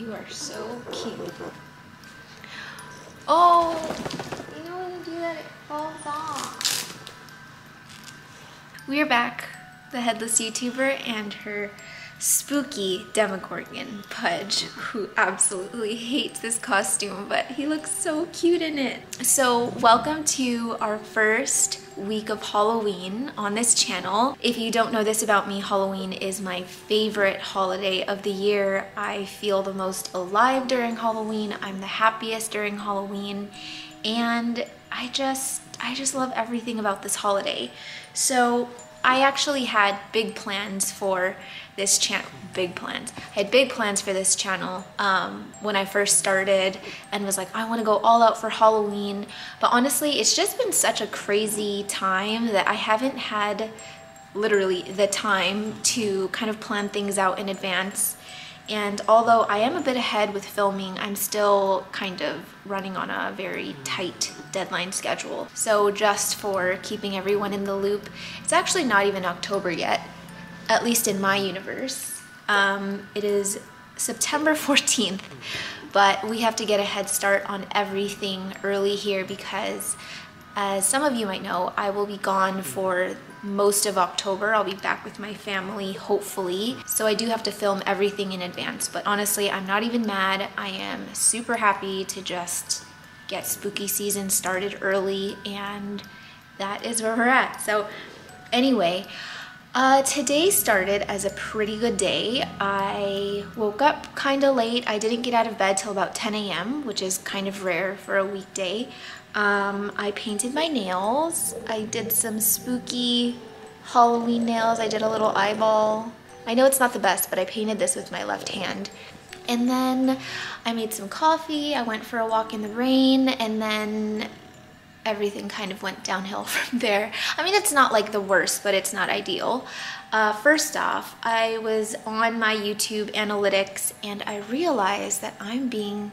You are so cute. Oh, you know when you do that, it falls off. We are back, the headless YouTuber and her spooky Demogorgon Pudge, who absolutely hates this costume, but he looks so cute in it. So welcome to our first week of Halloween on this channel. If you don't know this about me, Halloween is my favorite holiday of the year. I feel the most alive during Halloween. I'm the happiest during Halloween, and I just love everything about this holiday. So I actually had big plans for this channel. I had big plans for this channel when I first started, and was like, I want to go all out for Halloween. But honestly, it's just been such a crazy time that I haven't had literally the time to kind of plan things out in advance. And although I am a bit ahead with filming, I'm still kind of running on a very tight deadline schedule. So just for keeping everyone in the loop, it's actually not even October yet, at least in my universe. It is September 14th, but we have to get a head start on everything early here because, as some of you might know, I will be gone for most of October. I'll be back with my family, hopefully. So I do have to film everything in advance, but honestly, I'm not even mad. I am super happy to just get spooky season started early, and that is where we're at. So anyway, today started as a pretty good day. I woke up kind of late. I didn't get out of bed till about 10 a.m., which is kind of rare for a weekday. I painted my nails. I did some spooky Halloween nails. I did a little eyeball. I know it's not the best, but I painted this with my left hand. And then I made some coffee. I went for a walk in the rain, and then everything kind of went downhill from there. I mean, it's not like the worst, but it's not ideal. First off, I was on my YouTube analytics, and I realized that I'm being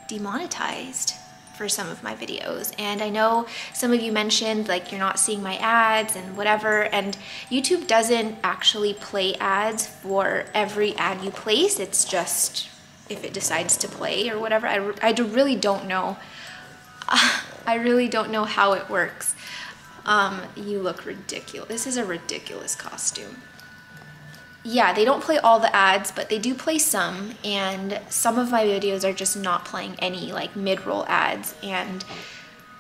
demonetized for some of my videos. And I know some of you mentioned like you're not seeing my ads and whatever, and YouTube doesn't actually play ads for every ad you place. It's just if it decides to play or whatever. I really don't know. I really don't know how it works. You look ridiculous. This is a ridiculous costume. Yeah, they don't play all the ads, but they do play some, and some of my videos are just not playing any like mid-roll ads. And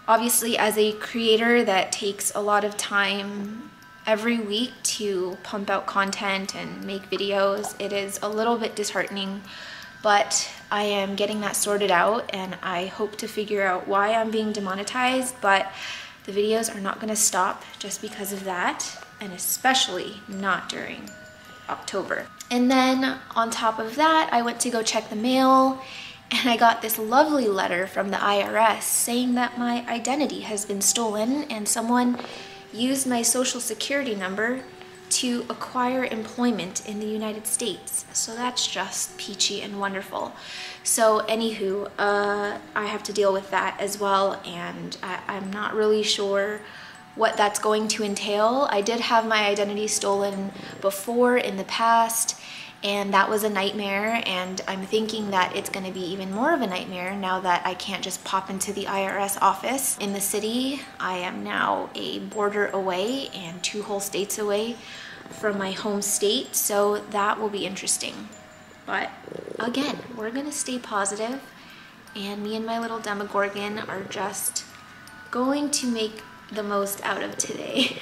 obviously, as a creator that takes a lot of time every week to pump out content and make videos, it is a little bit disheartening, but I am getting that sorted out, and I hope to figure out why I'm being demonetized. But the videos are not going to stop just because of that, and especially not during October. And then on top of that, I went to go check the mail, and I got this lovely letter from the IRS saying that my identity has been stolen and someone used my social security number to acquire employment in the United States. So that's just peachy and wonderful. So anywho, I have to deal with that as well, and I'm not really sure what that's going to entail. I did have my identity stolen before in the past, and that was a nightmare, and I'm thinking that it's going to be even more of a nightmare now that I can't just pop into the IRS office in the city. I am now a border away and 2 whole states away from my home state, so that will be interesting. But again, we're going to stay positive, and me and my little Demogorgon are just going to make the most out of today.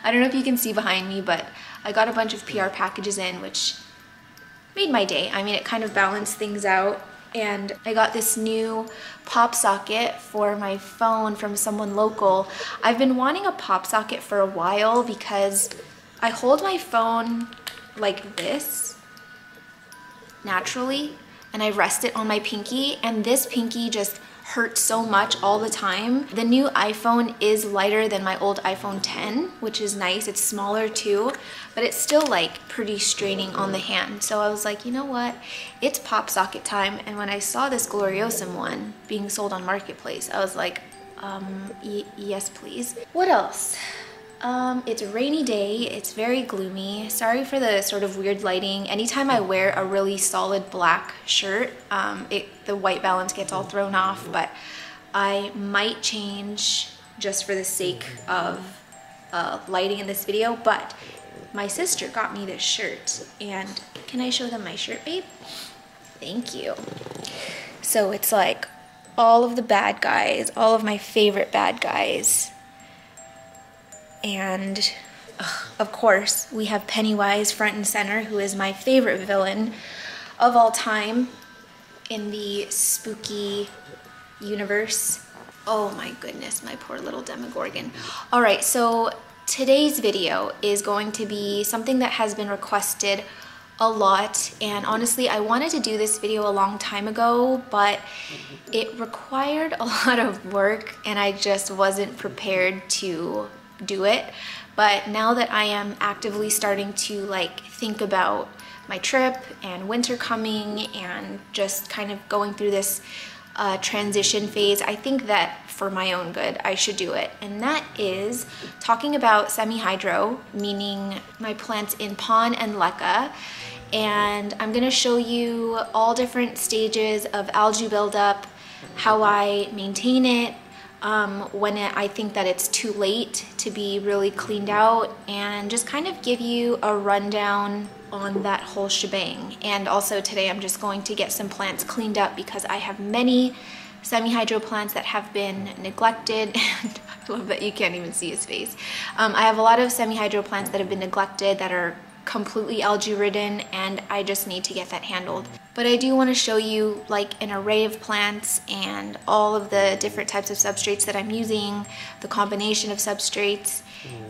I don't know if you can see behind me, but I got a bunch of PR packages in, which made my day. I mean, it kind of balanced things out. And I got this new pop socket for my phone from someone local. I've been wanting a pop socket for a while because I hold my phone like this naturally, and I rest it on my pinky, and this pinky just hurts so much all the time. The new iPhone is lighter than my old iPhone 10, which is nice. It's smaller too, but it's still like pretty straining on the hand. So I was like, you know what? It's pop socket time. And when I saw this Gloriosum one being sold on Marketplace, I was like, yes, please. What else? It's a rainy day. It's very gloomy. Sorry for the sort of weird lighting. Anytime I wear a really solid black shirt, the white balance gets all thrown off, but I might change just for the sake of lighting in this video. But my sister got me this shirt, and can I show them my shirt, babe? Thank you. So it's like all of the bad guys, all of my favorite bad guys. And of course, we have Pennywise front and center, who is my favorite villain of all time in the spooky universe. Oh my goodness, my poor little Demogorgon. All right, so today's video is going to be something that has been requested a lot, and honestly I wanted to do this video a long time ago, but it required a lot of work and I just wasn't prepared to do it. But now that I am actively starting to think about my trip and winter coming and just kind of going through this transition phase, I think that for my own good I should do it, and that is talking about semi-hydro, meaning my plants in pon and leca. And I'm gonna show you all different stages of algae buildup, how I maintain it, when I think that it's too late to be really cleaned out, and just kind of give you a rundown on that whole shebang. And also today I'm just going to get some plants cleaned up because I have many semi-hydro plants that have been neglected. And I love that you can't even see his face. I have a lot of semi-hydro plants that have been neglected, that are completely algae ridden, and I just need to get that handled. But I do want to show you an array of plants and all of the different types of substrates that I'm using, the combination of substrates,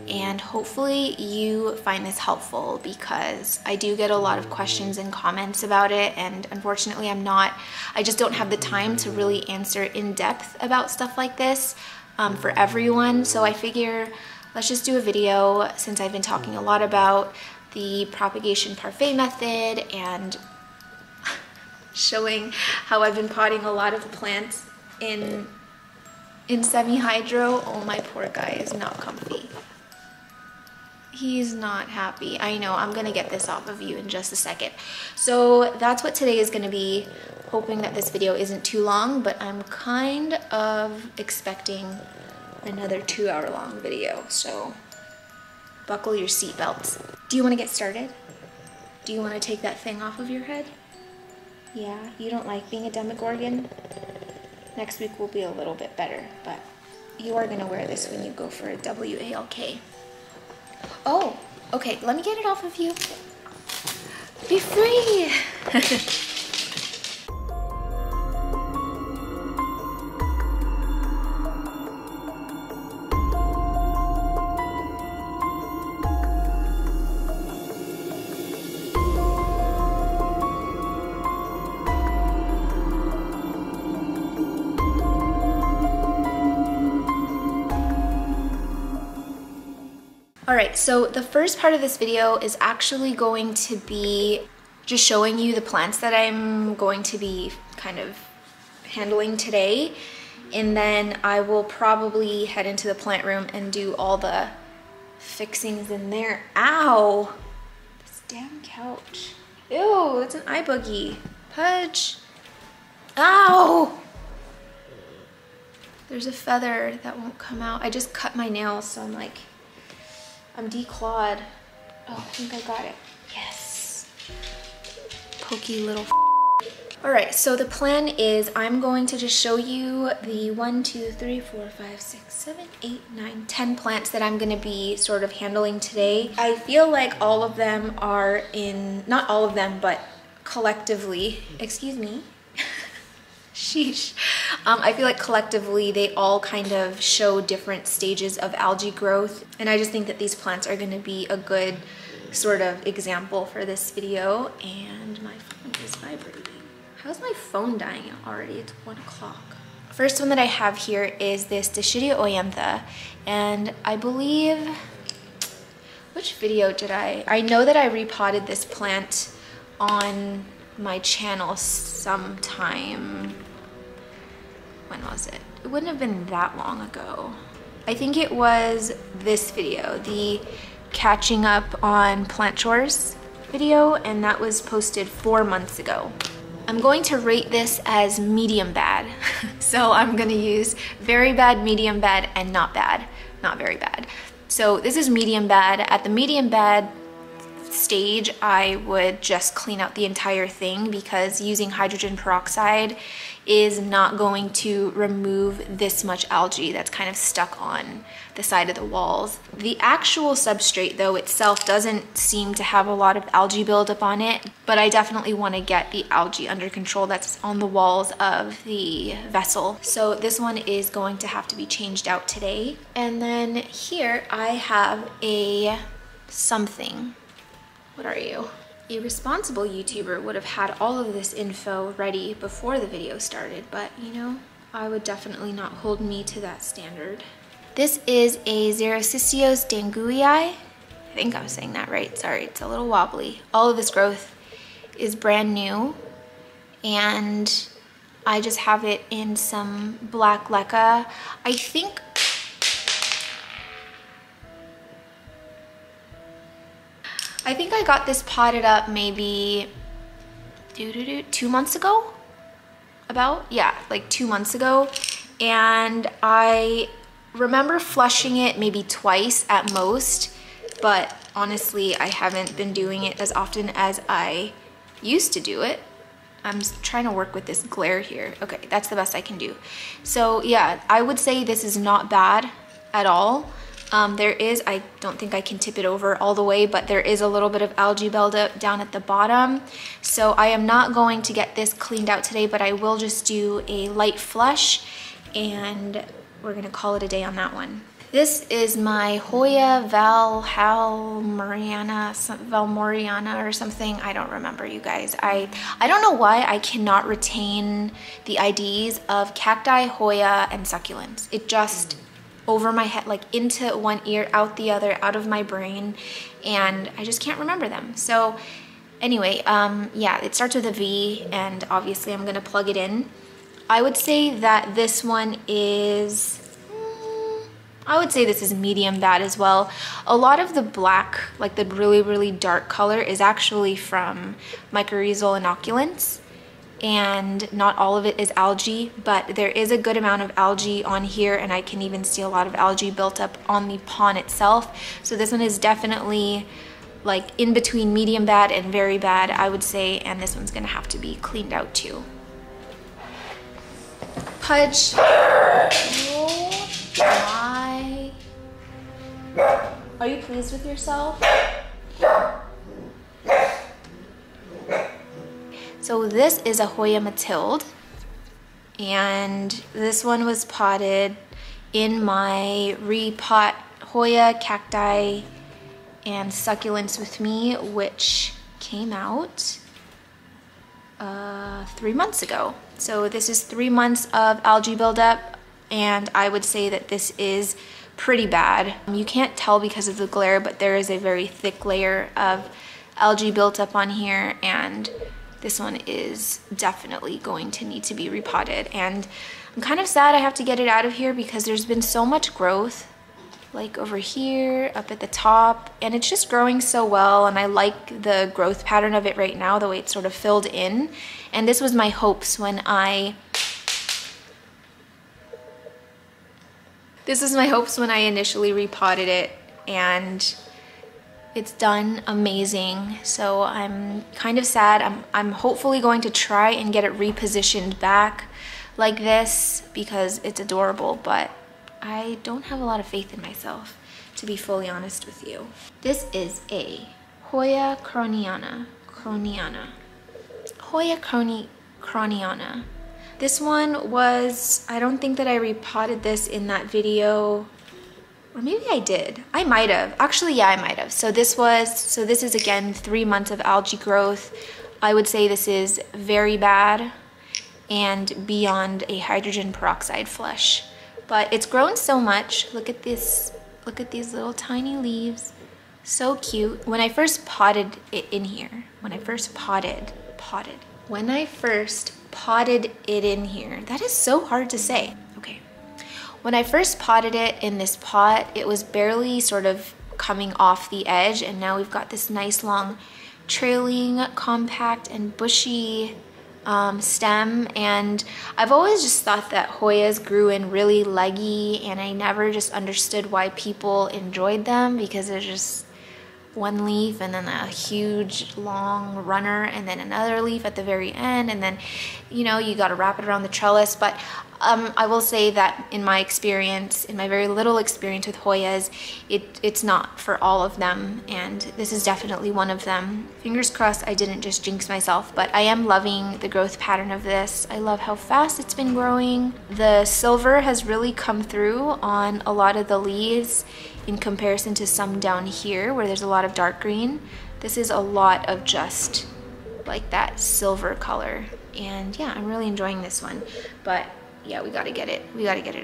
and hopefully you find this helpful because I do get a lot of questions and comments about it, and unfortunately I just don't have the time to really answer in depth about stuff like this for everyone. So I figure let's just do a video, since I've been talking a lot about the propagation parfait method and showing how I've been potting a lot of plants in semi-hydro. Oh, my poor guy is not comfy. He's not happy. I know, I'm gonna get this off of you in just a second. So that's what today is gonna be, hoping that this video isn't too long, but I'm kind of expecting another 2-hour long video, so buckle your seatbelts. Do you want to get started? Do you want to take that thing off of your head? Yeah, you don't like being a Demogorgon? Next week will be a little bit better, but you are going to wear this when you go for a WALK. Oh, okay, let me get it off of you. Be free! Alright, so the first part of this video is actually going to be just showing you the plants that I'm going to be kind of handling today, and then I will probably head into the plant room and do all the fixings in there. Ow! This damn couch. Ew, that's an eye boogie. Pudge. Ow! There's a feather that won't come out. I just cut my nails, so I'm declawed. Oh, I think I got it. Yes. Pokey little All right, so the plan is I'm going to just show you the 1, 2, 3, 4, 5, 6, 7, 8, 9, 10 plants that I'm gonna be sort of handling today. I feel like all of them are not all of them, but collectively, excuse me. Sheesh. I feel like collectively they all kind of show different stages of algae growth, and I just think that these plants are going to be a good sort of example for this video. And my phone is vibrating. How's my phone dying already? It's 1 o'clock. First one that I have here is this Dischidia oyantha, and I believe, which video did I know that I repotted this plant on my channel sometime. When was it? It wouldn't have been that long ago. I think it was this video, the catching up on plant chores video, and that was posted 4 months ago. I'm going to rate this as medium bad. So I'm gonna use very bad, medium bad, and not bad, not very bad. So this is medium bad. At the medium bad stage, I would just clean out the entire thing because using hydrogen peroxide is not going to remove this much algae that's kind of stuck on the side of the walls. The actual substrate though itself doesn't seem to have a lot of algae buildup on it, but I definitely want to get the algae under control that's on the walls of the vessel. So this one is going to have to be changed out today. And then here I have a something. What are you? A responsible YouTuber would have had all of this info ready before the video started, but you know, I would definitely not hold me to that standard. This is a Xericistios dangui. I think I'm saying that right. Sorry, it's a little wobbly. All of this growth is brand new, and I just have it in some black leca. I think I got this potted up maybe 2 months ago, like 2 months ago. And I remember flushing it maybe twice at most, but honestly, I haven't been doing it as often as I used to do it. I'm trying to work with this glare here. Okay, that's the best I can do. So yeah, I would say this is not bad at all. There is, I don't think I can tip it over all the way, but there is a little bit of algae buildup down at the bottom. So I am not going to get this cleaned out today, but I will just do a light flush, and we're gonna call it a day on that one. This is my Hoya Valmoriana or something. I don't remember, you guys. I don't know why I cannot retain the IDs of cacti, Hoya, and succulents. It just over my head, like into one ear, out the other, out of my brain, and I just can't remember them. So anyway, yeah, it starts with a V, and obviously I'm gonna plug it in. I would say that this one is, I would say this is medium bad as well. A lot of the black, like the really, really dark color, is actually from Mycorrhizal Inoculants, and not all of it is algae, but there is a good amount of algae on here, and I can even see a lot of algae built up on the pond itself. So this one is definitely like in between medium bad and very bad, I would say, and this one's gonna have to be cleaned out too. Pudge. Oh my. Are you pleased with yourself? So this is a Hoya Matilde, and this one was potted in my repot Hoya, cacti, and succulents with me, which came out 3 months ago. So this is 3 months of algae buildup, and I would say that this is pretty bad. You can't tell because of the glare, but there is a very thick layer of algae built up on here, and this one is definitely going to need to be repotted. And I'm kind of sad I have to get it out of here because there's been so much growth, like over here, up at the top, and it's just growing so well, and I like the growth pattern of it right now, the way it's sort of filled in. And this was my hopes when I initially repotted it, and it's done amazing. So I'm kind of sad. I'm hopefully going to try and get it repositioned back like this because it's adorable, but I don't have a lot of faith in myself, to be fully honest with you. This is a Hoya croniana. Hoya croniana. This one was, I don't think that I repotted this in that video, or maybe I did. I might have. Actually, yeah, I might have. So this is again 3 months of algae growth. I would say this is very bad and beyond a hydrogen peroxide flush. But it's grown so much. Look at this. Look at these little tiny leaves. So cute. When I first potted it in here, when I first potted it in here, that is so hard to say. Okay. When I first potted it in this pot, it was barely sort of coming off the edge, and now we've got this nice long trailing, compact, and bushy stem. And I've always just thought that Hoyas grew in really leggy, and I never just understood why people enjoyed them, because there's just one leaf and then a huge long runner and then another leaf at the very end, and then, you know, you got to wrap it around the trellis. But I will say that in my experience, in my very little experience with Hoyas, it's not for all of them, and this is definitely one of them. Fingers crossed I didn't just jinx myself, but I am loving the growth pattern of this. I love how fast it's been growing. The silver has really come through on a lot of the leaves in comparison to some down here where there's a lot of dark green. This is a lot of just like that silver color, and yeah, I'm really enjoying this one. But yeah, we gotta get it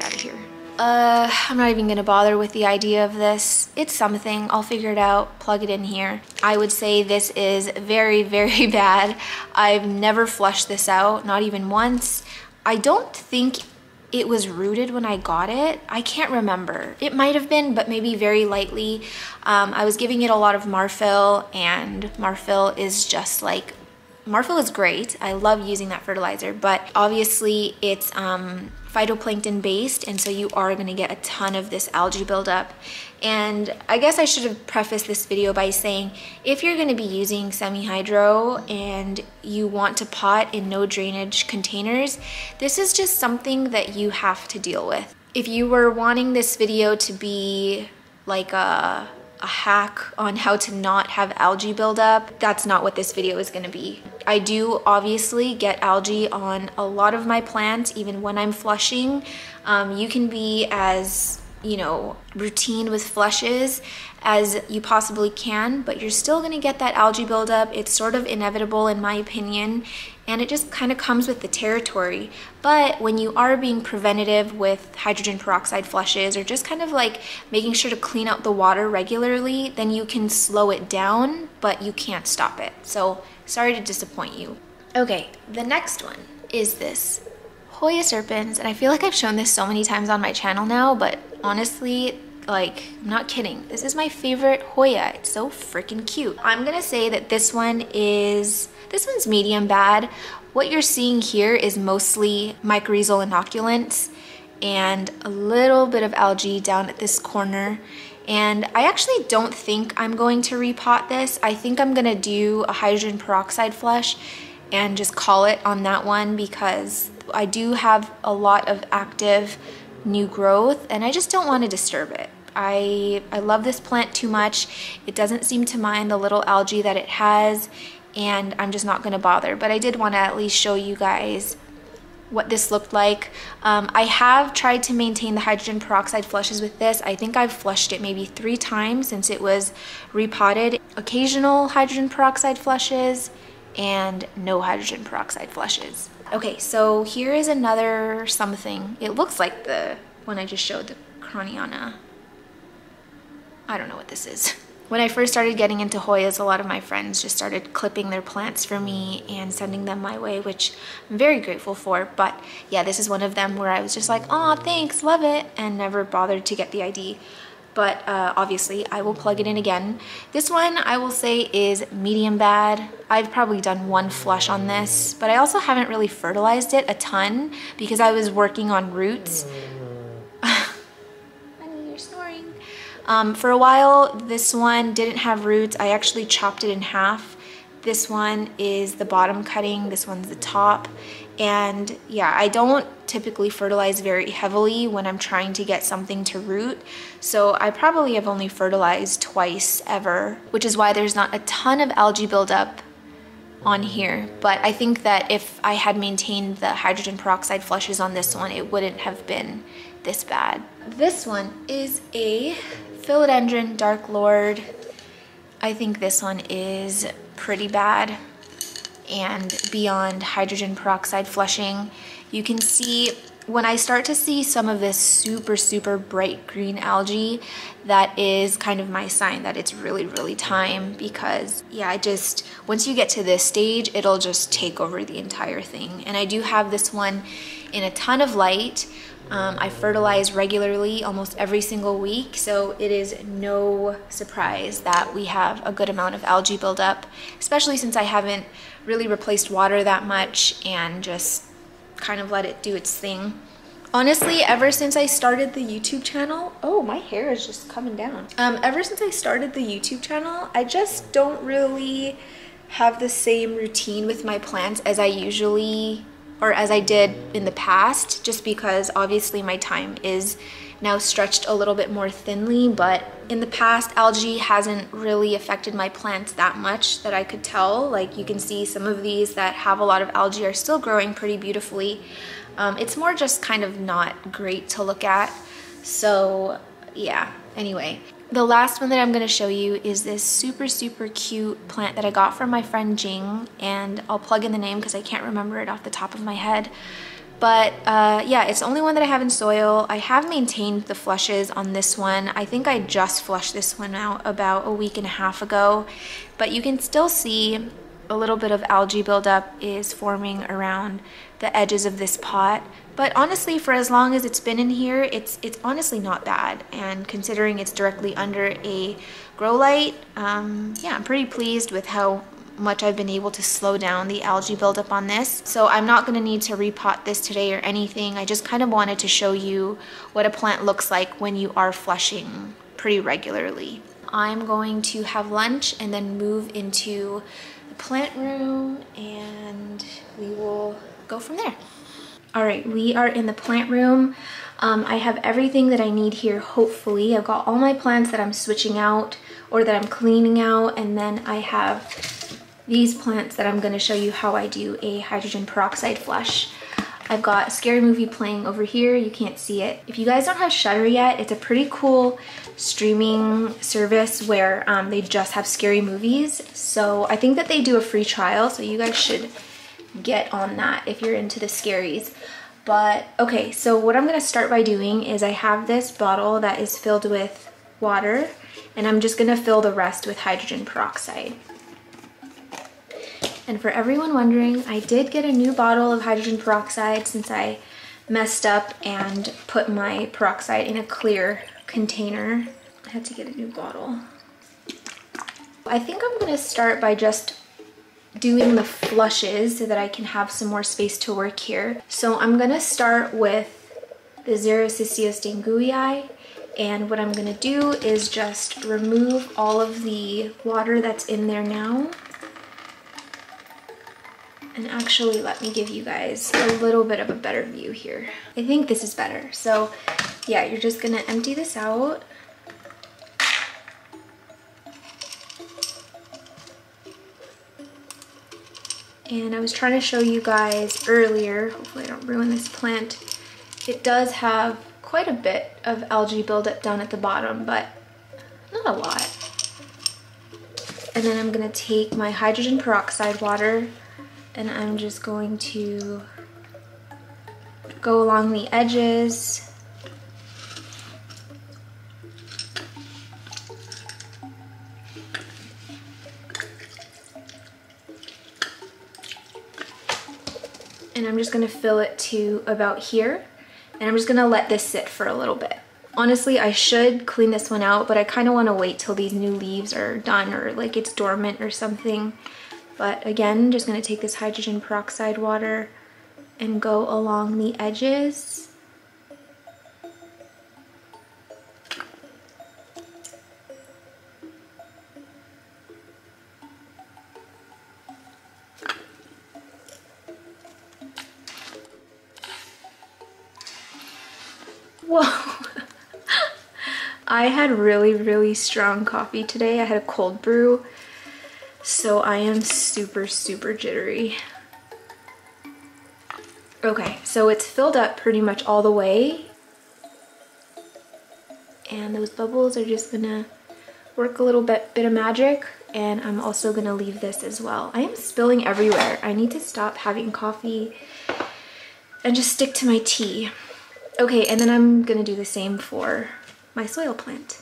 out of here. I'm not even gonna bother with the idea of this. It's something, I'll figure it out, plug it in here. I would say this is very, very bad. I've never flushed this out, not even once. I don't think it was rooted when I got it. I can't remember. It might have been, but maybe very lightly. I was giving it a lot of Marfil, and Marfil is just like, Marfil is great. I love using that fertilizer, but obviously it's phytoplankton based, and so you are gonna get a ton of this algae buildup. And I guess I should have prefaced this video by saying, if you're gonna be using semi-hydro and you want to pot in no drainage containers, this is just something that you have to deal with. If you were wanting this video to be like a hack on how to not have algae buildup, that's not what this video is gonna be. I do obviously get algae on a lot of my plants, even when I'm flushing. You can be as, you know, routine with flushes as you possibly can, but you're still gonna get that algae buildup. It's sort of inevitable in my opinion, and it just kind of comes with the territory. But when you are being preventative with hydrogen peroxide flushes, or just kind of like making sure to clean out the water regularly, then you can slow it down, but you can't stop it. So sorry to disappoint you. Okay, the next one is this Hoya serpens, and I feel like I've shown this so many times on my channel now, but honestly, like, I'm not kidding. This is my favorite Hoya. It's so freaking cute. I'm gonna say that this one's medium bad. What you're seeing here is mostly Mycorrhizal Inoculants and a little bit of algae down at this corner. And I actually don't think I'm going to repot this. I think I'm gonna do a hydrogen peroxide flush and just call it on that one, because I do have a lot of active new growth and I just don't want to disturb it. I love this plant too much. It doesn't seem to mind the little algae that it has, and I'm just not going to bother. But I did want to at least show you guys what this looked like. I have tried to maintain the hydrogen peroxide flushes with this. I think I've flushed it maybe 3 times since it was repotted. Occasional hydrogen peroxide flushes and no hydrogen peroxide flushes. Okay, so here is another something. It looks like the one I just showed, the Croniana. I don't know what this is. When I first started getting into Hoyas, a lot of my friends just started clipping their plants for me and sending them my way, which I'm very grateful for. But yeah, this is one of them where I was just like, "Aw, thanks, love it," and never bothered to get the ID. But obviously I will plug it in again. This one I will say is medium bad. I've probably done 1 flush on this, but I also haven't really fertilized it a ton because I was working on roots. Honey, you're snoring. For a while, this one didn't have roots. I actually chopped it in half. This one is the bottom cutting, this one's the top. And yeah, I don't typically fertilize very heavily when I'm trying to get something to root. So I probably have only fertilized twice ever, which is why there's not a ton of algae buildup on here. But I think that if I had maintained the hydrogen peroxide flushes on this one, it wouldn't have been this bad. This one is a Philodendron Dark Lord. I think this one is pretty bad and beyond hydrogen peroxide flushing. You can see when I start to see some of this super bright green algae, that is kind of my sign that it's really time, because yeah, once you get to this stage, it'll just take over the entire thing. And I do have this one in a ton of light. I fertilize regularly almost every single week, so it is no surprise that we have a good amount of algae buildup, especially since I haven't really replaced water that much and just kind of let it do its thing. Honestly, ever since I started the YouTube channel, oh, my hair is just coming down. Ever since I started the YouTube channel, I just don't really have the same routine with my plants as I did in the past, just because obviously my time is now stretched a little bit more thinly. But in the past, algae hasn't really affected my plants that much that I could tell. Like, you can see some of these that have a lot of algae are still growing pretty beautifully. It's more just kind of not great to look at. So yeah, anyway. The last one that I'm gonna show you is this super cute plant that I got from my friend Jing, and I'll plug in the name because I can't remember it off the top of my head. But yeah, it's the only one that I have in soil. I have maintained the flushes on this one. I think I just flushed this one out about a week and a half ago, but you can still see a little bit of algae buildup is forming around the edges of this pot. But honestly, for as long as it's been in here, it's honestly not bad. And considering it's directly under a grow light, yeah, I'm pretty pleased with how much I've been able to slow down the algae buildup on this. So I'm not gonna need to repot this today or anything. I just kind of wanted to show you what a plant looks like when you are flushing pretty regularly. I'm going to have lunch and then move into the plant room, and we will go from there. All right, we are in the plant room. I have everything that I need here, hopefully. I've got all my plants that I'm switching out or that I'm cleaning out, and then I have these plants that I'm gonna show you how I do a hydrogen peroxide flush. I've got Scary Movie playing over here. You can't see it. If you guys don't have Shudder yet, it's a pretty cool streaming service where they just have scary movies. So I think that they do a free trial, so you guys should get on that if you're into the scaries. But okay, so what I'm gonna start by doing is I have this bottle that is filled with water, and I'm just gonna fill the rest with hydrogen peroxide. And for everyone wondering, I did get a new bottle of hydrogen peroxide since I messed up and put my peroxide in a clear container. I had to get a new bottle. I think I'm gonna start by just doing the flushes so that I can have some more space to work here. So I'm gonna start with the Xeroscistios denguii, and what I'm gonna do is just remove all of the water that's in there now. And actually, let me give you guys a little bit of a better view here. I think this is better. So yeah, you're just gonna empty this out. And I was trying to show you guys earlier, hopefully I don't ruin this plant, it does have quite a bit of algae buildup down at the bottom, but not a lot. And then I'm gonna take my hydrogen peroxide water, and I'm just going to go along the edges. And I'm just gonna fill it to about here. And I'm just gonna let this sit for a little bit. Honestly, I should clean this one out, but I kind of want to wait till these new leaves are done, or like it's dormant or something. But again, just gonna take this hydrogen peroxide water and go along the edges. Whoa. I had really strong coffee today. I had a cold brew, so I am super jittery. Okay, so it's filled up pretty much all the way, and those bubbles are just gonna work a little bit of magic. And I'm also gonna leave this as well. I am spilling everywhere. I need to stop having coffee and just stick to my tea. Okay, and then I'm gonna do the same for my soil plant.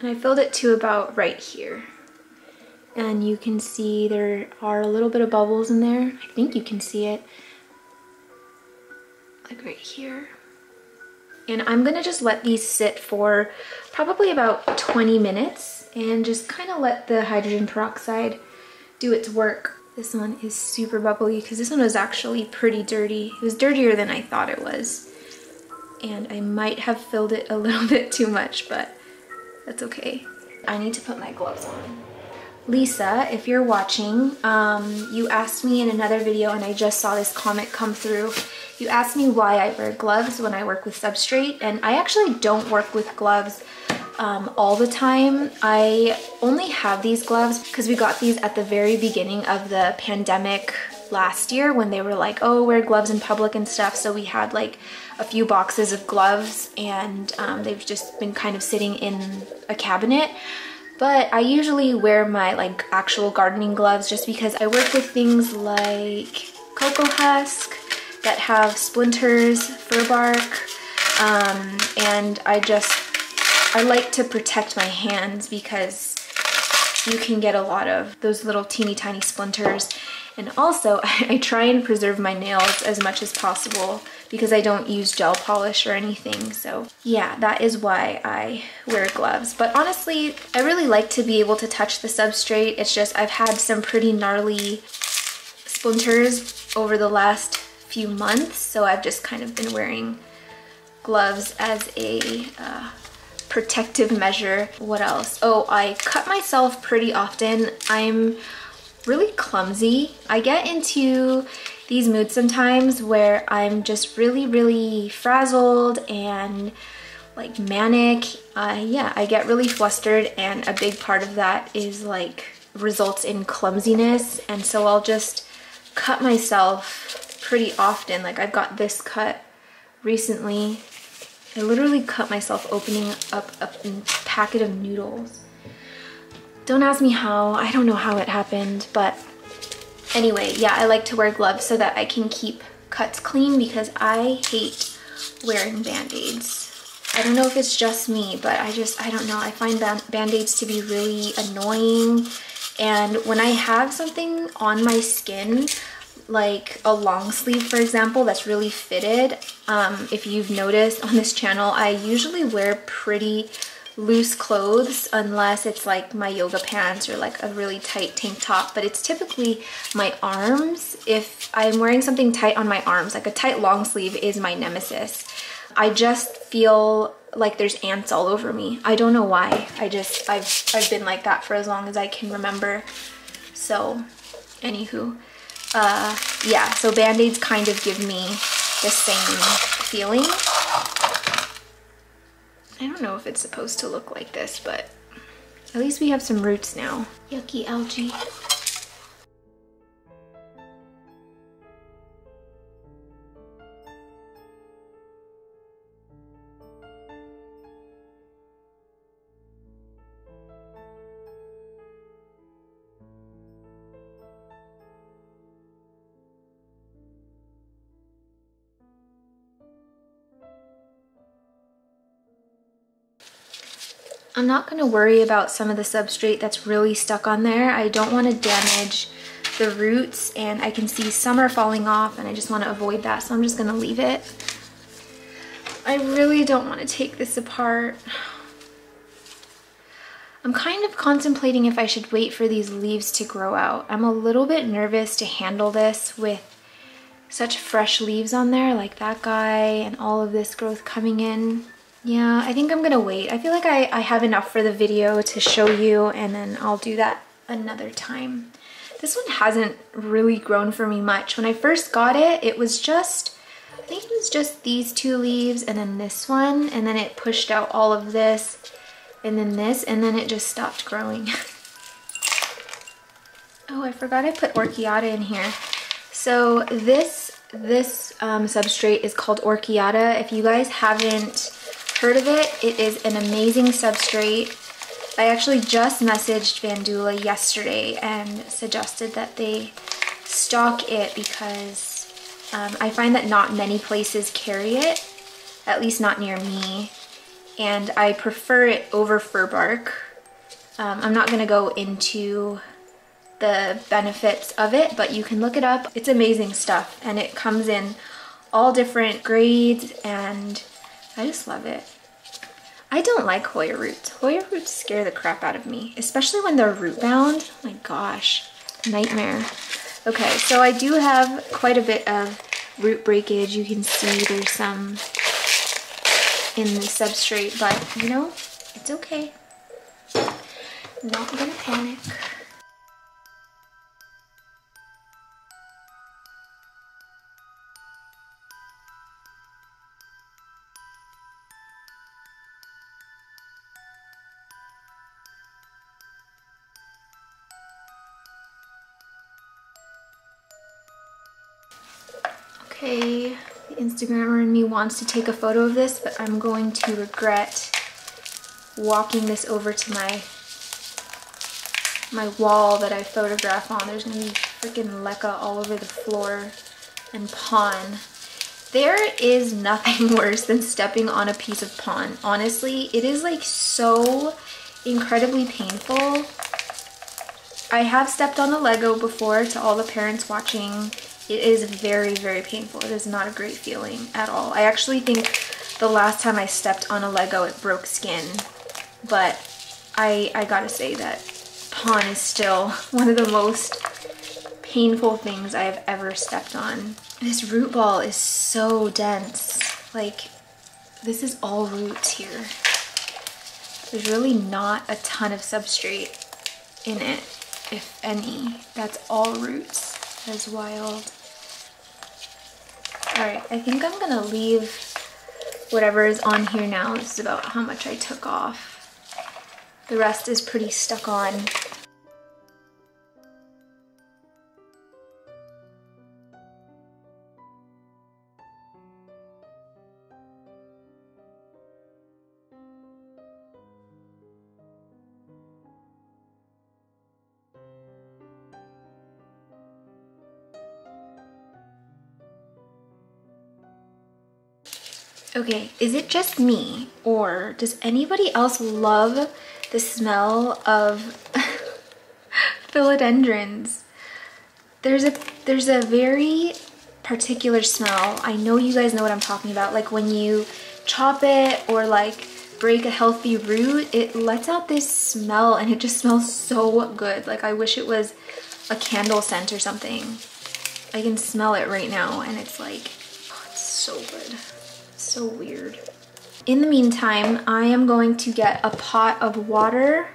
And I filled it to about right here. And you can see there are a little bit of bubbles in there. I think you can see it, like right here. And I'm gonna just let these sit for probably about 20 minutes and just kind of let the hydrogen peroxide do its work. This one is super bubbly because this one was actually pretty dirty. It was dirtier than I thought it was. And I might have filled it a little bit too much, but that's okay. I need to put my gloves on. Lisa, if you're watching, you asked me in another video, and I just saw this comment come through. You asked me why I wear gloves when I work with substrate, and I actually don't work with gloves all the time. I only have these gloves because we got these at the very beginning of the pandemic last year when they were like, oh, wear gloves in public and stuff. So we had like a few boxes of gloves, and they've just been kind of sitting in a cabinet. But I usually wear my like actual gardening gloves just because I work with things like cocoa husk that have splinters, fir bark, and I like to protect my hands because you can get a lot of those little teeny tiny splinters. And also I try and preserve my nails as much as possible because I don't use gel polish or anything. So yeah, that is why I wear gloves. But honestly, I really like to be able to touch the substrate. It's just I've had some pretty gnarly splinters over the last few months, so I've just kind of been wearing gloves as a protective measure. What else? Oh, I cut myself pretty often. I'm really clumsy. I get into these moods sometimes where I'm just really frazzled and like manic. Yeah, I get really flustered, and a big part of that is like results in clumsiness, and so I'll just cut myself pretty often. Like I've got this cut recently. I literally cut myself opening up a packet of noodles. Don't ask me how. I don't know how it happened, but anyway, yeah, I like to wear gloves so that I can keep cuts clean because I hate wearing band-aids. I don't know if it's just me, but I don't know. I find band-aids to be really annoying. And when I have something on my skin, like a long sleeve, for example, that's really fitted, if you've noticed on this channel, I usually wear pretty loose clothes unless it's like my yoga pants or like a really tight tank top, but it's typically my arms. If I'm wearing something tight on my arms, like a tight long sleeve is my nemesis. I just feel like there's ants all over me. I don't know why. I've been like that for as long as I can remember. So anywho, yeah, so band-aids kind of give me the same feeling. I don't know if it's supposed to look like this, but at least we have some roots now. Yucky algae. I'm not going to worry about some of the substrate that's really stuck on there. I don't want to damage the roots, and I can see some are falling off, and I just want to avoid that, so I'm just going to leave it. I really don't want to take this apart. I'm kind of contemplating if I should wait for these leaves to grow out. I'm a little bit nervous to handle this with such fresh leaves on there, like that guy and all of this growth coming in Yeah, I think I'm gonna wait. I feel like I have enough for the video to show you, and then I'll do that another time. This one hasn't really grown for me much. When I first got it, it was just, I think it was just these 2 leaves and then this one, and then it pushed out all of this and then this, and then it just stopped growing. Oh, I forgot I put Orchiata in here. So this substrate is called Orchiata. If you guys haven't heard of it, it is an amazing substrate. I actually just messaged Vandula yesterday and suggested that they stock it because I find that not many places carry it, at least not near me, and I prefer it over fir bark. I'm not gonna go into the benefits of it, but you can look it up. It's amazing stuff, and it comes in all different grades, and I just love it. I don't like Hoya roots. Hoya roots scare the crap out of me, especially when they're root bound. Oh my gosh, nightmare. Okay, so I do have quite a bit of root breakage. You can see there's some in the substrate, but you know, it's okay. Not gonna panic. Okay, the Instagrammer in me wants to take a photo of this, but I'm going to regret walking this over to my wall that I photograph on. There's gonna be freaking leca all over the floor and pon. There is nothing worse than stepping on a piece of pon. Honestly, it is like so incredibly painful. I have stepped on a Lego before, to all the parents watching. It is very, very painful. It is not a great feeling at all. I actually think the last time I stepped on a Lego, it broke skin. But I gotta say that pon is still one of the most painful things I have ever stepped on. This root ball is so dense. Like, this is all roots here. There's really not a ton of substrate in it, if any. That's all roots. That's wild. Alright, I think I'm gonna leave whatever is on here now. This is about how much I took off. The rest is pretty stuck on. Okay, is it just me, or does anybody else love the smell of philodendrons? There's a very particular smell. I know you guys know what I'm talking about. Like when you chop it or like break a healthy root, it lets out this smell and it just smells so good. Like I wish it was a candle scent or something. I can smell it right now and it's like, oh, it's so good. So weird. In the meantime, I am going to get a pot of water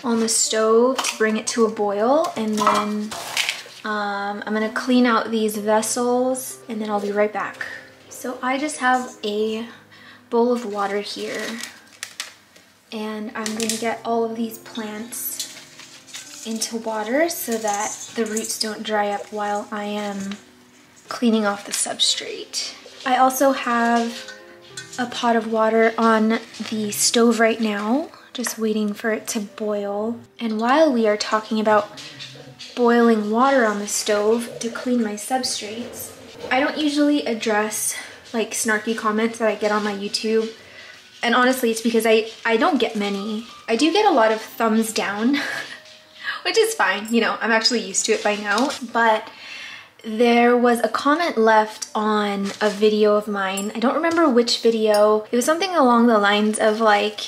on the stove to bring it to a boil, and then I'm gonna clean out these vessels and then I'll be right back. So I just have a bowl of water here and I'm gonna get all of these plants into water so that the roots don't dry up while I am cleaning off the substrate. I also have a pot of water on the stove right now, just waiting for it to boil. And while we are talking about boiling water on the stove to clean my substrates, I don't usually address like snarky comments that I get on my YouTube. And honestly, it's because I don't get many. I do get a lot of thumbs down, which is fine. You know, I'm actually used to it by now, but there was a comment left on a video of mine. I don't remember which video. It was something along the lines of like,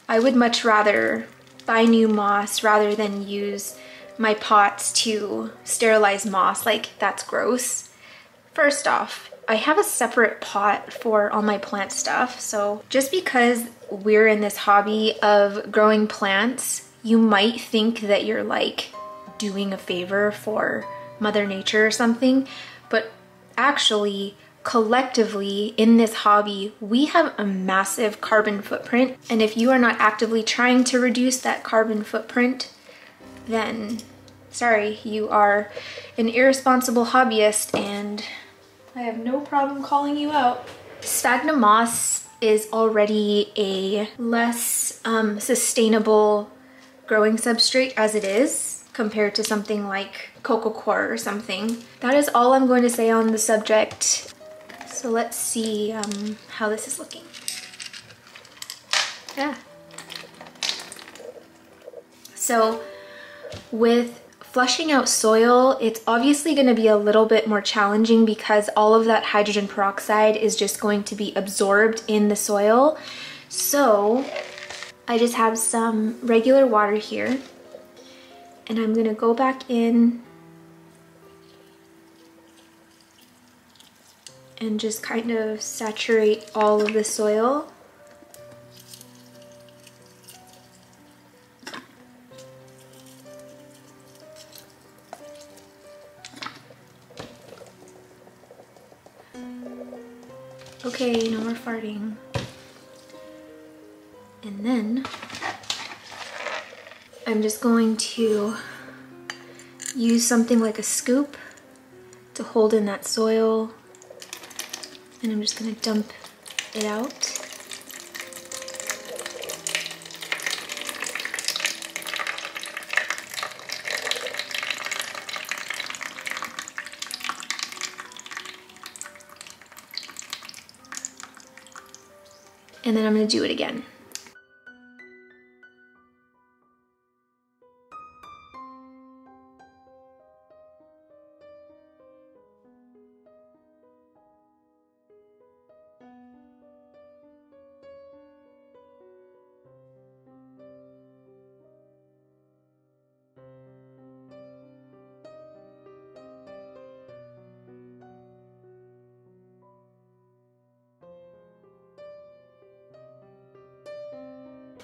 I would much rather buy new moss rather than use my pots to sterilize moss. Like, that's gross. First off, I have a separate pot for all my plant stuff. So just because we're in this hobby of growing plants, you might think that you're like doing a favor for Mother Nature or something, but actually collectively in this hobby, we have a massive carbon footprint. And if you are not actively trying to reduce that carbon footprint, then sorry, you are an irresponsible hobbyist and I have no problem calling you out. Sphagnum moss is already a less sustainable growing substrate as it is compared to something like coco coir or something. That is all I'm going to say on the subject. So let's see how this is looking. Yeah. So with flushing out soil, it's obviously going to be a little bit more challenging because all of that hydrogen peroxide is just going to be absorbed in the soil. So I just have some regular water here and I'm going to go back in and just kind of saturate all of the soil. Okay, no more farting. And then I'm just going to use something like a scoop to hold in that soil. And I'm just gonna dump it out. And then I'm gonna do it again.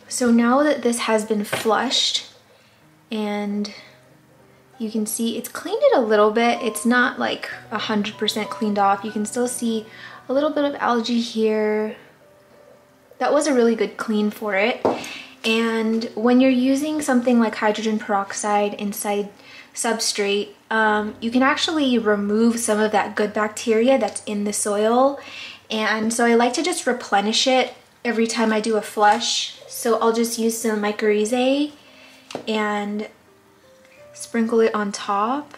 So now that this has been flushed and you can see it's cleaned it a little bit, it's not like 100% cleaned off. You can still see a little bit of algae here. That was a really good clean for it. And when you're using something like hydrogen peroxide inside substrate, you can actually remove some of that good bacteria that's in the soil. And so I like to just replenish it every time I do a flush. So I'll just use some mycorrhizae and sprinkle it on top.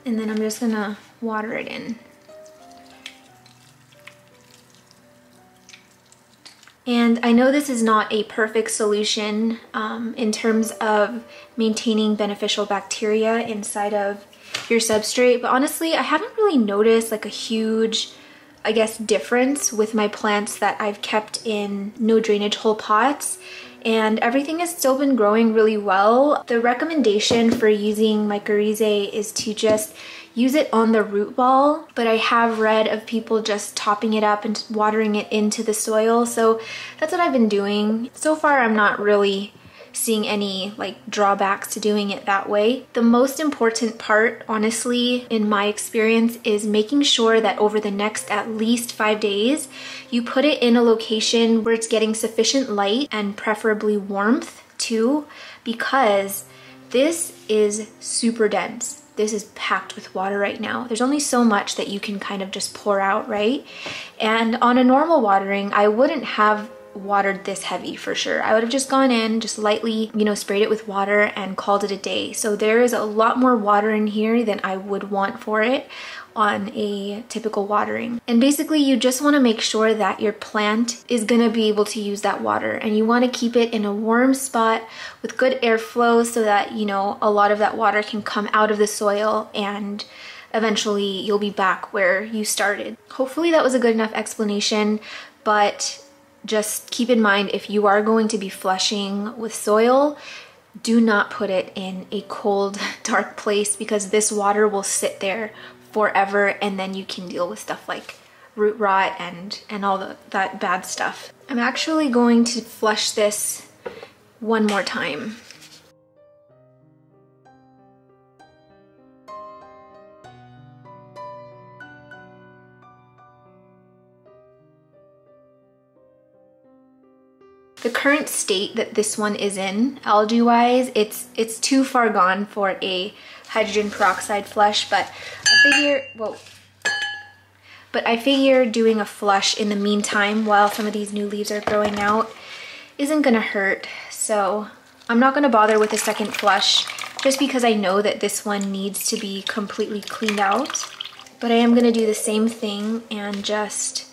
And then I'm just gonna water it in. And I know this is not a perfect solution in terms of maintaining beneficial bacteria inside of your substrate, but honestly, I haven't really noticed like a huge, I guess, difference with my plants that I've kept in no drainage hole pots, and everything has still been growing really well. The recommendation for using mycorrhizae is to just use it on the root ball, but I have read of people just topping it up and watering it into the soil, so that's what I've been doing. So far, I'm not really seeing any like drawbacks to doing it that way. The most important part, honestly, in my experience, is making sure that over the next at least 5 days, you put it in a location where it's getting sufficient light and preferably warmth too, because this is super dense. This is packed with water right now. There's only so much that you can kind of just pour out, right? And on a normal watering, I wouldn't have watered this heavy for sure. I would have just gone in, just lightly, sprayed it with water and called it a day. So there is a lot more water in here than I would want for it on a typical watering. And basically you just want to make sure that your plant is going to be able to use that water, and you want to keep it in a warm spot with good airflow so that, a lot of that water can come out of the soil and eventually you'll be back where you started. Hopefully that was a good enough explanation, but just keep in mind, if you are going to be flushing with soil, do not put it in a cold, dark place, because this water will sit there forever, and then you can deal with stuff like root rot and all that bad stuff. I'm actually going to flush this one more time. The current state that this one is in, algae-wise, it's too far gone for a hydrogen peroxide flush, but I figure doing a flush in the meantime while some of these new leaves are growing out isn't gonna hurt. So I'm not gonna bother with a second flush just because I know that this one needs to be completely cleaned out. But I am gonna do the same thing and just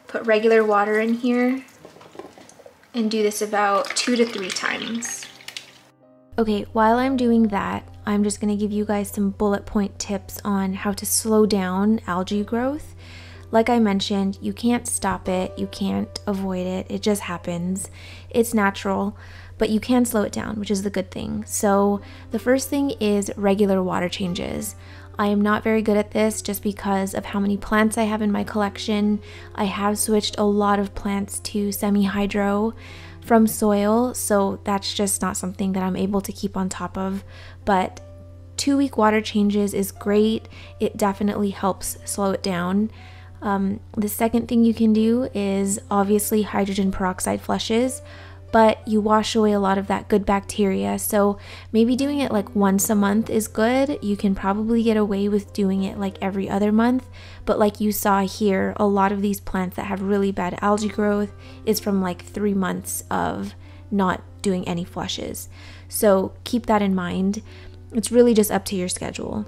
put regular water in here and do this about 2 to 3 times. Okay, while I'm doing that, I'm just gonna give you guys some bullet point tips on how to slow down algae growth. Like I mentioned, you can't stop it, you can't avoid it, it just happens. It's natural, but you can slow it down, which is the good thing. So the first thing is regular water changes. I am not very good at this just because of how many plants I have in my collection. I have switched a lot of plants to semi-hydro from soil, so that's just not something that I'm able to keep on top of. But 2-week water changes is great. It definitely helps slow it down. The second thing you can do is obviously hydrogen peroxide flushes, but you wash away a lot of that good bacteria. So maybe doing it like once a month is good. You can probably get away with doing it like every other month. But like you saw here, a lot of these plants that have really bad algae growth is from like 3 months of not doing any flushes. So keep that in mind. It's really just up to your schedule.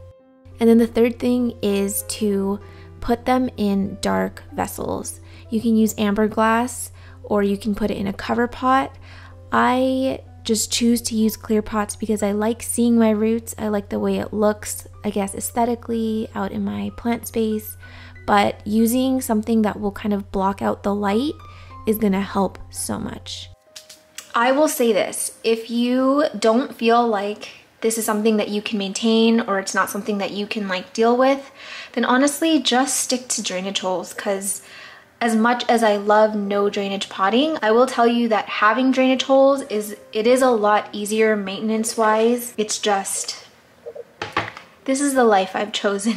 And then the third thing is to put them in dark vessels. You can use amber glass, or you can put it in a cover pot. I just choose to use clear pots because I like seeing my roots. I like the way it looks, I guess, aesthetically out in my plant space. But using something that will kind of block out the light is gonna help so much. I will say this, if you don't feel like this is something that you can maintain, or it's not something that you can like deal with, then honestly just stick to drainage holes, because as much as I love no drainage potting, I will tell you that having drainage holes is a lot easier maintenance wise. It's just, this is the life I've chosen.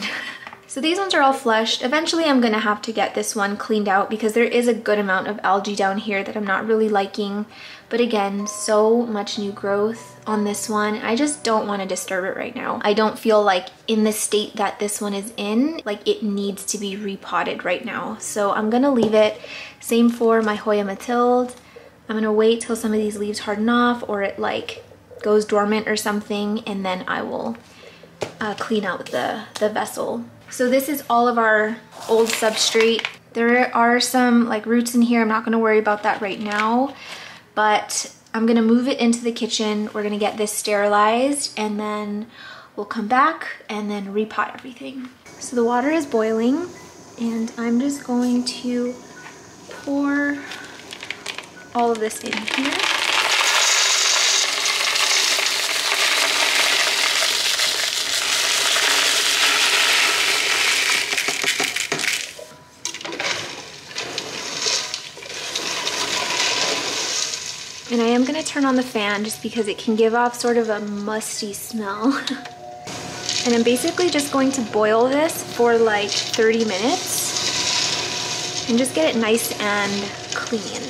So these ones are all flushed. Eventually I'm gonna have to get this one cleaned out because there is a good amount of algae down here that I'm not really liking. But again, so much new growth on this one. I just don't want to disturb it right now. I don't feel like in the state that this one is in, like it needs to be repotted right now. So I'm gonna leave it. Same for my Hoya Mathilde. I'm gonna wait till some of these leaves harden off or it like goes dormant or something, and then I will clean out the vessel. So this is all of our old substrate. There are some like roots in here. I'm not gonna worry about that right now, but I'm gonna move it into the kitchen. We're gonna get this sterilized and then we'll come back and then repot everything. So the water is boiling and I'm just going to pour all of this in here. And I am gonna turn on the fan just because it can give off sort of a musty smell. And I'm basically just going to boil this for like 30 minutes and just get it nice and clean.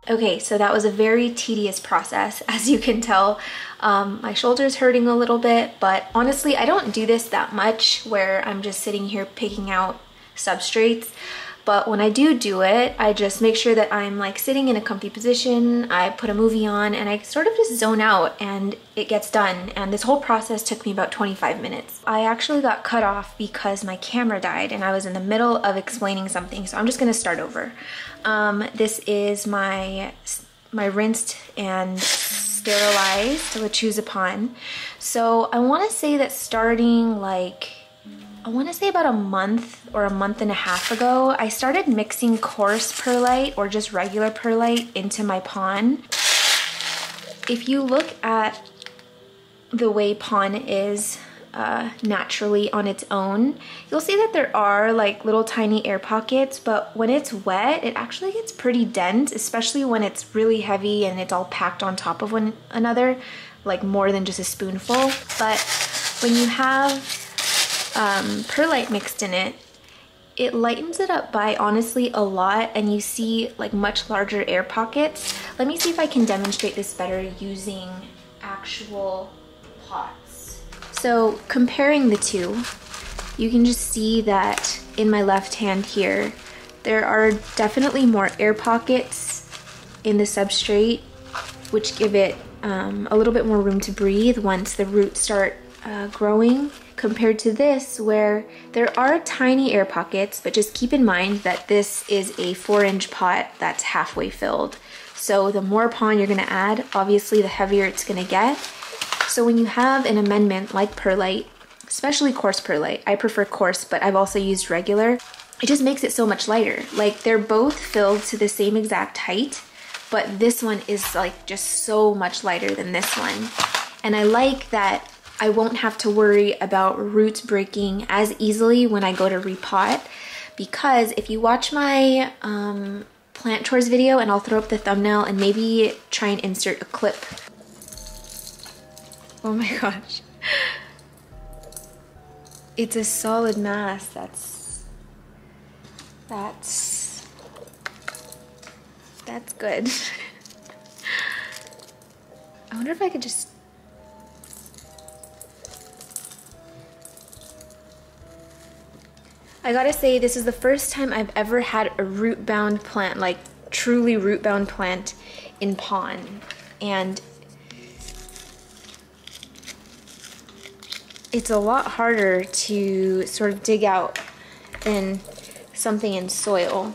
Okay, so that was a very tedious process, as you can tell. My shoulder's hurting a little bit, but honestly, I don't do this that much where I'm just sitting here picking out substrates. But when I do it, I just make sure that I'm like sitting in a comfy position, I put a movie on, and I sort of just zone out and it gets done. And this whole process took me about 25 minutes. I actually got cut off because my camera died and I was in the middle of explaining something, so I'm just gonna start over. This is my rinsed and sterilized Lechuzepon. So I wanna say that starting like, I want to say about a month or a month and a half ago, I started mixing coarse perlite or just regular perlite into my pon. If you look at the way pon is naturally on its own, you'll see that there are like little tiny air pockets, but when it's wet, it actually gets pretty dense, especially when it's really heavy and it's all packed on top of one another, like more than just a spoonful. But when you have perlite mixed in it, it lightens it up by honestly a lot, and you see like much larger air pockets. Let me see if I can demonstrate this better using actual pots. So comparing the two, you can just see that in my left hand here, there are definitely more air pockets in the substrate, which give it a little bit more room to breathe once the roots start growing, compared to this where there are tiny air pockets, but just keep in mind that this is a 4-inch pot that's halfway filled. So the more pon you're gonna add, obviously the heavier it's gonna get. So when you have an amendment like perlite, especially coarse perlite, I prefer coarse, but I've also used regular, it just makes it so much lighter. Like they're both filled to the same exact height, but this one is like just so much lighter than this one. And I like that I won't have to worry about roots breaking as easily when I go to repot, because if you watch my plant tours video, and I'll throw up the thumbnail and maybe try and insert a clip. Oh my gosh. It's a solid mass. That's good. I wonder if I could just... I gotta say, this is the first time I've ever had a root-bound plant, like truly root-bound plant in pon. And it's a lot harder to sort of dig out than something in soil.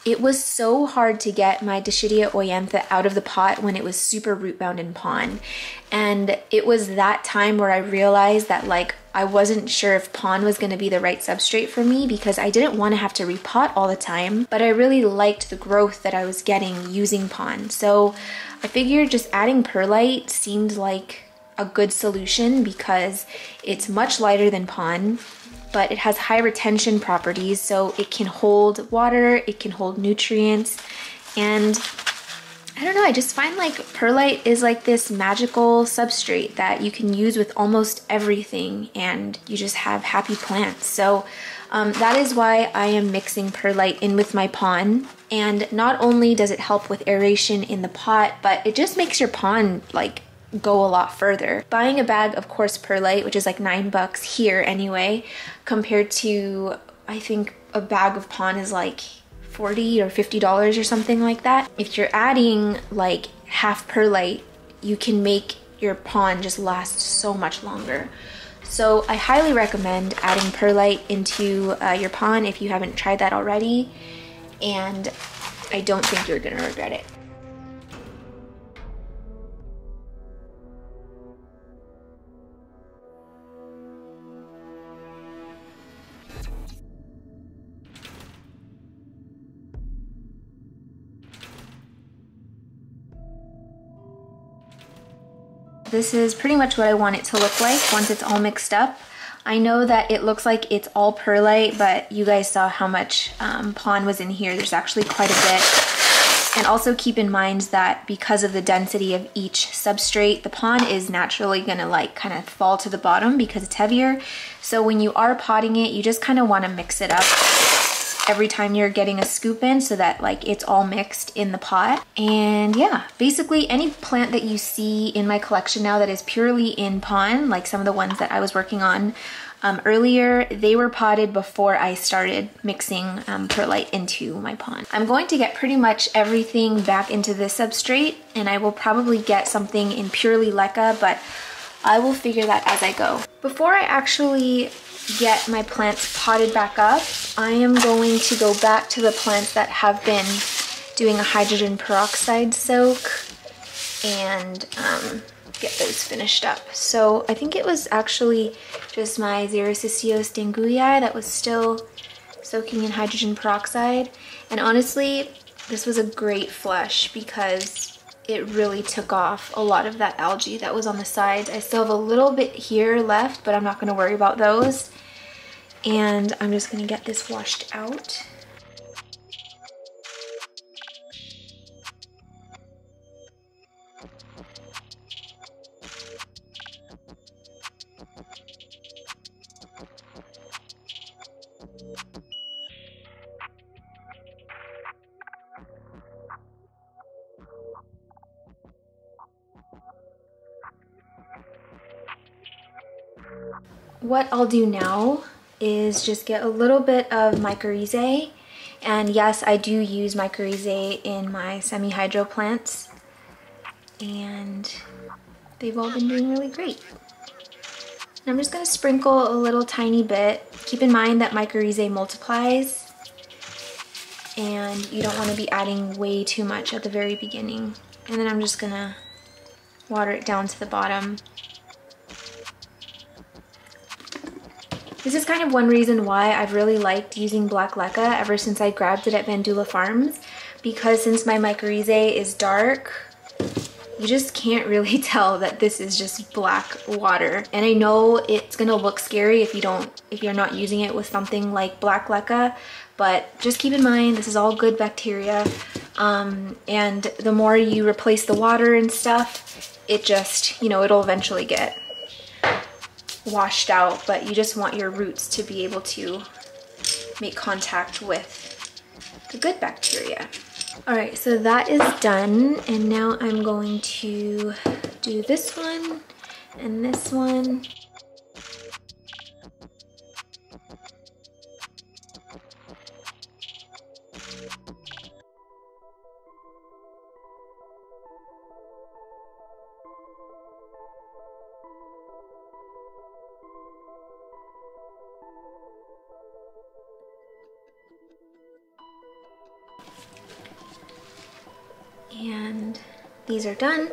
It was so hard to get my Dischidia ointha out of the pot when it was super root bound in pon. And it was that time where I realized that like I wasn't sure if pon was going to be the right substrate for me, because I didn't want to have to repot all the time, but I really liked the growth that I was getting using pon. So I figured just adding perlite seemed like a good solution because it's much lighter than pon, but it has high retention properties, so it can hold water, it can hold nutrients, and I don't know, I just find like perlite is like this magical substrate that you can use with almost everything and you just have happy plants. So that is why I am mixing perlite in with my pon, and not only does it help with aeration in the pot, but it just makes your pon like go a lot further. Buying a bag of coarse perlite, which is like $9 here anyway, compared to I think a bag of pon is like $40 or $50 or something like that. If you're adding like half perlite, you can make your pon just last so much longer. So I highly recommend adding perlite into your pon if you haven't tried that already, and I don't think you're gonna regret it. This is pretty much what I want it to look like once it's all mixed up. I know that it looks like it's all perlite, but you guys saw how much pon was in here. There's actually quite a bit. And also keep in mind that because of the density of each substrate, the pon is naturally gonna like kind of fall to the bottom because it's heavier. So when you are potting it, you just kind of want to mix it up every time you're getting a scoop in so that like it's all mixed in the pot. And yeah, basically any plant that you see in my collection now that is purely in pond, like some of the ones that I was working on earlier, they were potted before I started mixing perlite into my pond. I'm going to get pretty much everything back into this substrate, and I will probably get something in purely leca, but I will figure that as I go. Before I actually get my plants potted back up, I am going to go back to the plants that have been doing a hydrogen peroxide soak and get those finished up. So I think it was actually just my Xerosistio stangui that was still soaking in hydrogen peroxide. And honestly, this was a great flush because it really took off a lot of that algae that was on the sides. I still have a little bit here left, but I'm not gonna worry about those. And I'm just gonna get this washed out. What I'll do now is just get a little bit of mycorrhizae, and yes, I do use mycorrhizae in my semi-hydro plants, and they've all been doing really great. And I'm just going to sprinkle a little tiny bit. Keep in mind that mycorrhizae multiplies, and you don't want to be adding way too much at the very beginning. And then I'm just going to water it down to the bottom. This is kind of one reason why I've really liked using black leca ever since I grabbed it at Bandula Farms, because since my mycorrhizae is dark, you just can't really tell that this is just black water. And I know it's gonna look scary if you're not using it with something like black leca, but just keep in mind this is all good bacteria, and the more you replace the water and stuff, it just, it'll eventually get washed out, but you just want your roots to be able to make contact with the good bacteria. All right, so that is done, and now I'm going to do this one and this one. And these are done.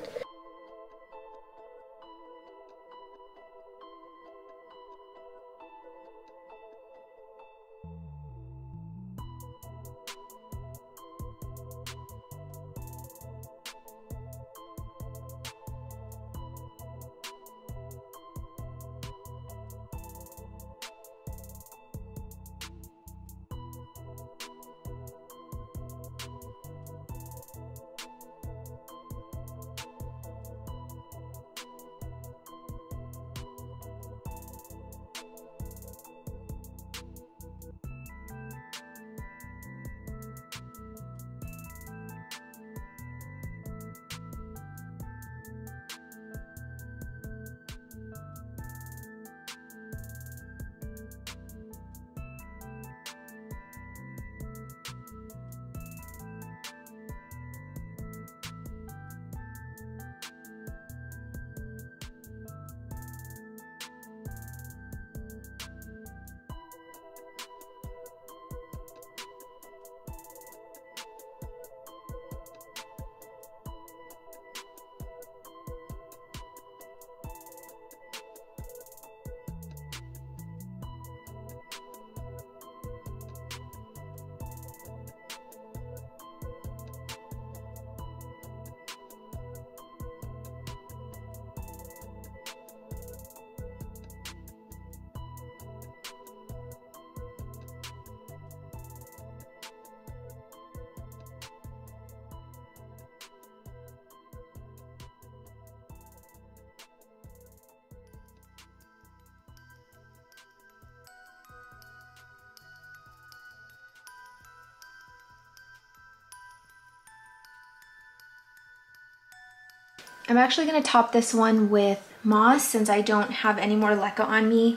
I'm actually going to top this one with moss since I don't have any more leca on me.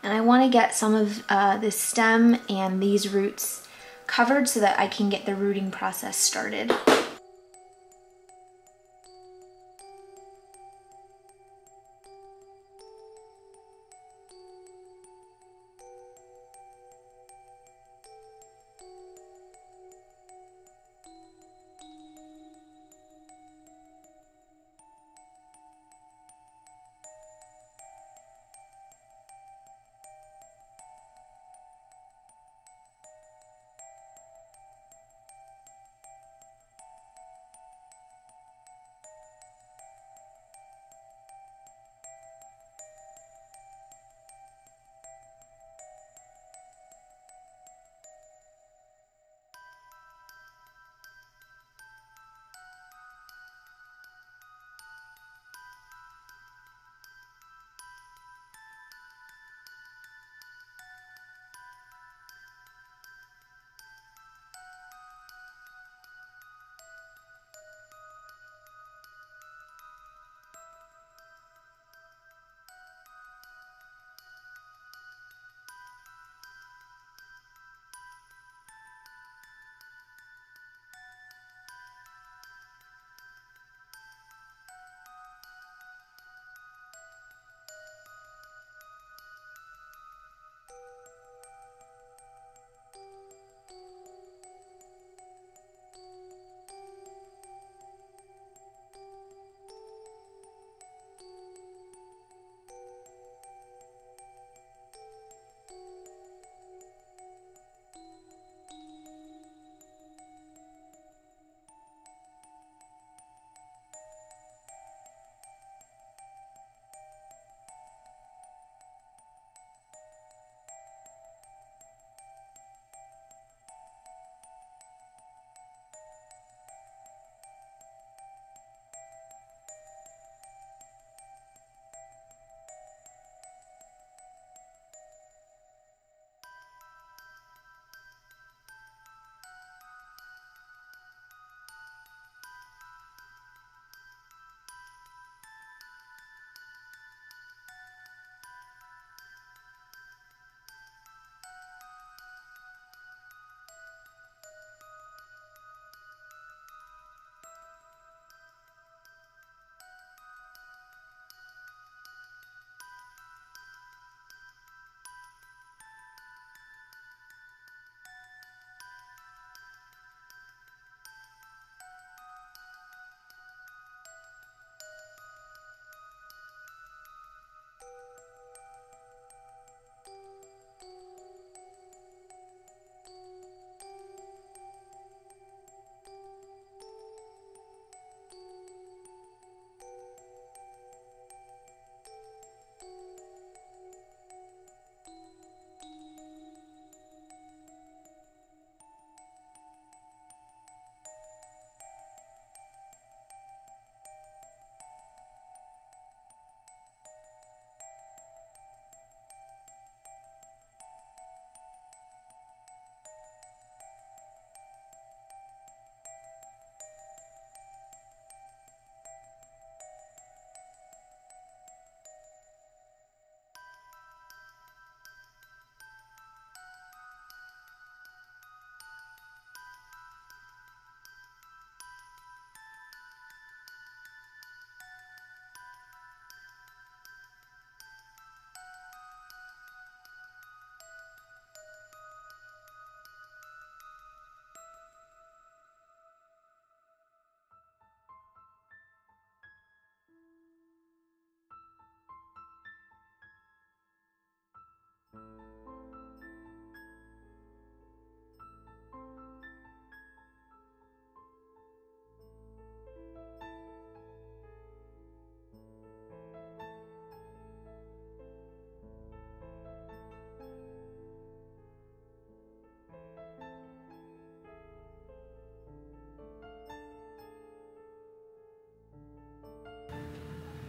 And I want to get some of this stem and these roots covered so that I can get the rooting process started.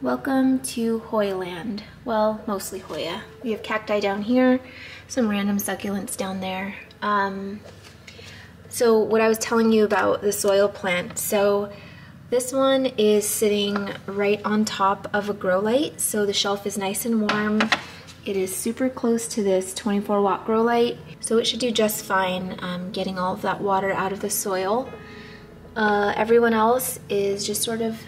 Welcome to Hoya land. Well, mostly Hoya. We have cacti down here, some random succulents down there. So what I was telling you about the soil plant. So This one is sitting right on top of a grow light, so the shelf is nice and warm. It is super close to this 24-watt grow light, so it should do just fine getting all of that water out of the soil. Everyone else is just sort of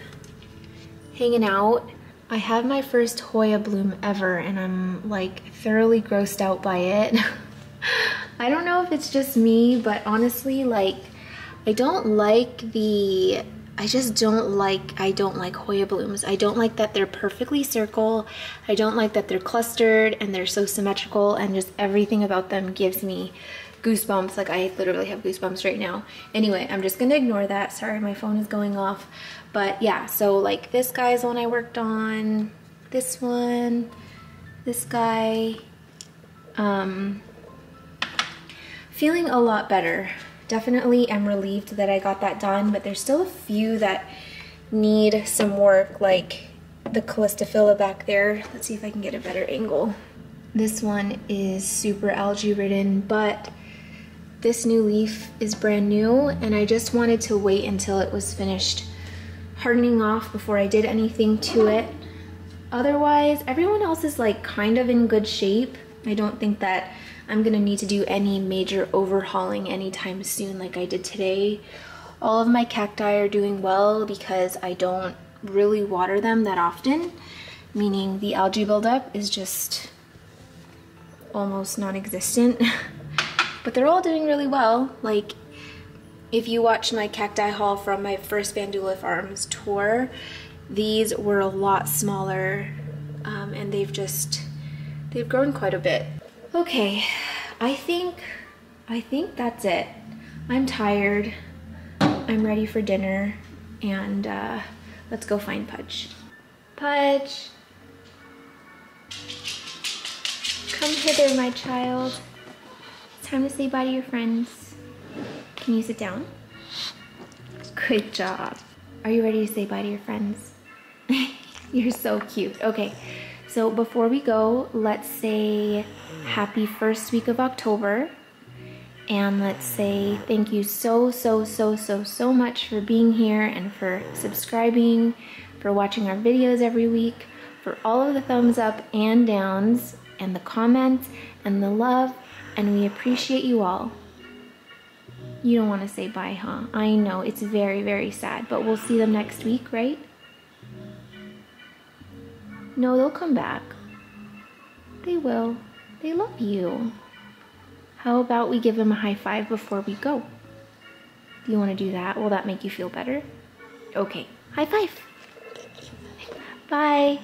hanging out. I have my first Hoya bloom ever, and I'm like thoroughly grossed out by it. I don't know if it's just me, but honestly, like, I don't like Hoya blooms. I don't like that they're perfectly circle. I don't like that they're clustered and they're so symmetrical, and just everything about them gives me goosebumps. Like, I literally have goosebumps right now. Anyway, I'm just gonna ignore that. Sorry, my phone is going off. But yeah, so like this guy's the one I worked on, this one, this guy. Feeling a lot better. Definitely am relieved that I got that done, but there's still a few that need some work, like the Callistophila back there. Let's see if I can get a better angle. This one is super algae ridden, but this new leaf is brand new, and I just wanted to wait until it was finished hardening off before I did anything to it. Otherwise, everyone else is like kind of in good shape. I don't think that I'm gonna need to do any major overhauling anytime soon like I did today. All of my cacti are doing well because I don't really water them that often, meaning the algae buildup is just almost non-existent. But they're all doing really well. Like, if you watch my cacti haul from my first Bandula Farms tour, these were a lot smaller, and they've grown quite a bit. Okay, I think that's it. I'm tired, I'm ready for dinner, and let's go find Pudge. Pudge, come hither, my child. It's time to say bye to your friends. Can you sit down? Good job. Are you ready to say bye to your friends? You're so cute. Okay, so before we go, let's say happy first week of October, and let's say thank you so much for being here and for subscribing, for watching our videos every week, for all of the thumbs up and downs and the comments and the love, and we appreciate you all. You don't want to say bye, huh? I know, it's very sad, but we'll see them next week, right? No, they'll come back. They will. They love you. How about we give them a high five before we go? Do you want to do that? Will that make you feel better? Okay, high five. Bye.